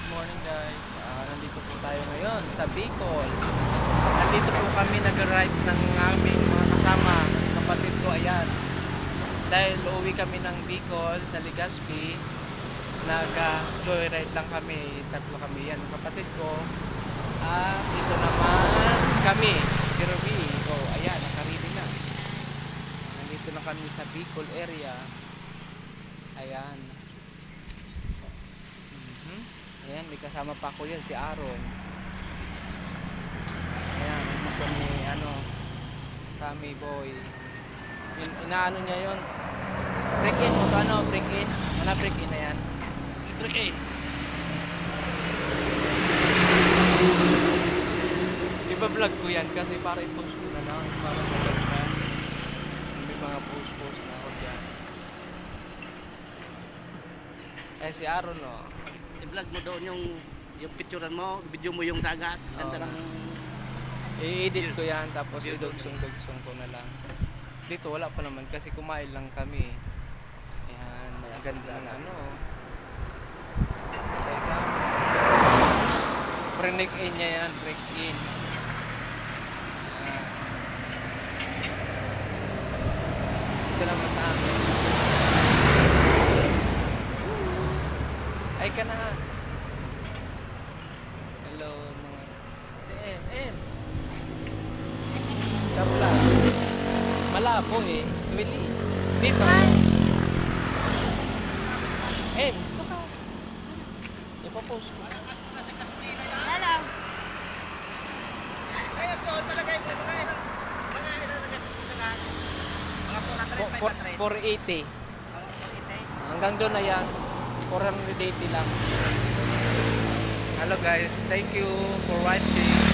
morning guys. Nandito po tayo ngayon sa Bicol. Nandito po kami nag-rides ng aming mga kasama, kapatid ko, ayan. Dahil uuwi kami ng Bicol sa Legazpi, nag-joyride lang kami, tatlo kami yan, kapatid ko. Dito naman kami, Pirobi. Ayan, nakarili na. Nandito na kami sa Bicol area. Ayan. Ayan, may kasama pa ko yan, si Aaron. Ayan, ito ni, Sammy Boy. Inaano niya yun. Break in, break in. Mana break in na yan. Break in. Iba-vlog ko yan kasi para i-post ko na lang. Para maganda. May mga post-post na ako dyan. Si Aaron, oh. I-vlog mo doon yung picturean mo, video mo yung dagat. Ganda ng I-edit ko yan tapos idugsong-dugsong ko na lang. Dito wala pa naman kasi kumain lang kami. Ayan, ang ganda ng Teka. Break in niya yan, break in. Ayan. Ito naman sa amin. Ay ka na. Hello mga. Si M. Sabla. Malabo eh. Willy. Dito. M. Ito ka. Ipapost ko. Hello. ay, ito, palagay ko mga ilalagay sa susunod. Mga 480. Hanggang doon na yan. 480 lang. Hello guys, thank you for watching.